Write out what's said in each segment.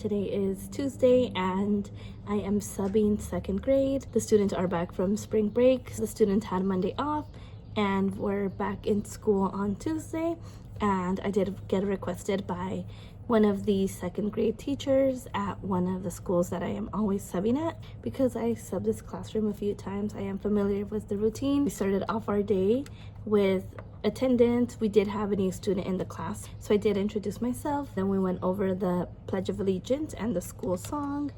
Today is Tuesday and I am subbing second grade. The students are back from spring break. The students had Monday off and we're back in school on Tuesday. And I did get requested by one of the second grade teachers at one of the schools that I am always subbing at. Because I subbed this classroom a few times, I am familiar with the routine. We started off our day with attendance. We did have a new student in the class, so I did introduce myself. Then we went over the Pledge of Allegiance and the school song.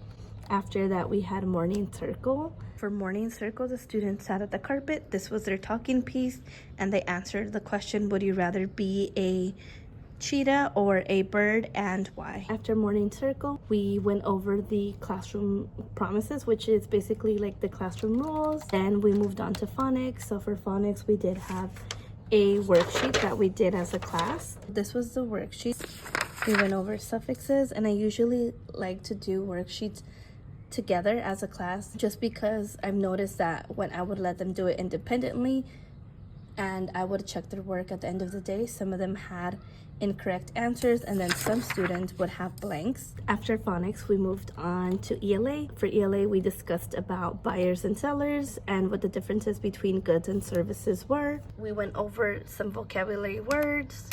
After that, we had morning circle. For morning circle, the students sat at the carpet. This was their talking piece, and they answered the question, would you rather be a cheetah or a bird, and why? After morning circle, we went over the classroom promises, which is basically like the classroom rules. Then we moved on to phonics. So for phonics, we did have a worksheet that we did as a class. This was the worksheet. We went over suffixes, and I usually like to do worksheets together as a class just because I've noticed that when I would let them do it independently and I would check their work at the end of the day, some of them had incorrect answers and then some students would have blanks. After phonics, we moved on to ELA. For ELA, we discussed about buyers and sellers and what the differences between goods and services were. We went over some vocabulary words,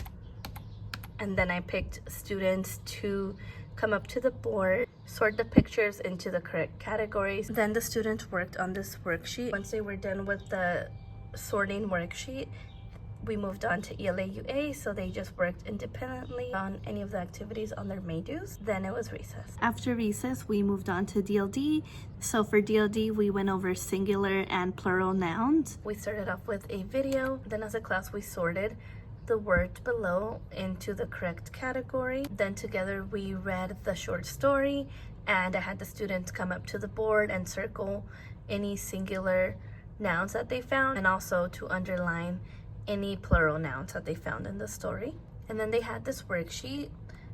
and then I picked students to come up to the board, sort the pictures into the correct categories. Then the students worked on this worksheet. Once they were done with the sorting worksheet, we moved on to ELA UA, so they just worked independently on any of the activities on their May-dos. Then it was recess. After recess, we moved on to DLD. So for DLD, we went over singular and plural nouns. We started off with a video. Then as a class, we sorted the word below into the correct category. Then together we read the short story, and I had the students come up to the board and circle any singular nouns that they found, and also to underline any plural nouns that they found in the story. And then they had this worksheet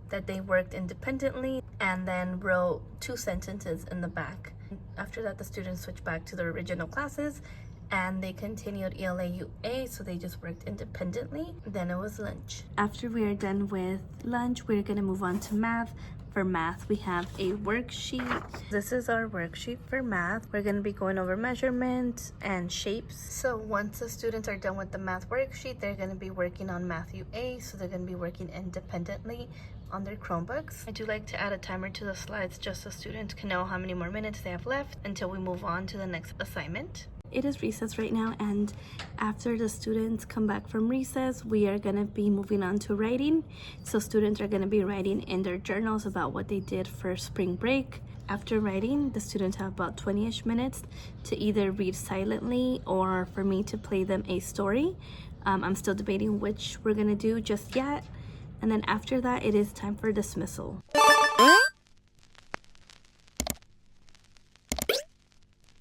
that they worked independently and then wrote 2 sentences in the back. After that, the students switched back to their original classes and they continued ELA UA, so they just worked independently. Then it was lunch. After we are done with lunch, we're gonna move on to math. For math, we have a worksheet. This is our worksheet for math. We're gonna be going over measurements and shapes. So once the students are done with the math worksheet, they're gonna be working on Math UA, so they're gonna be working independently on their Chromebooks. I do like to add a timer to the slides just so students can know how many more minutes they have left until we move on to the next assignment. It is recess right now, and after the students come back from recess, we are going to be moving on to writing. So students are going to be writing in their journals about what they did for spring break. After writing, the students have about 20-ish minutes to either read silently or for me to play them a story. I'm still debating which we're going to do just yet. And then after that, it is time for dismissal.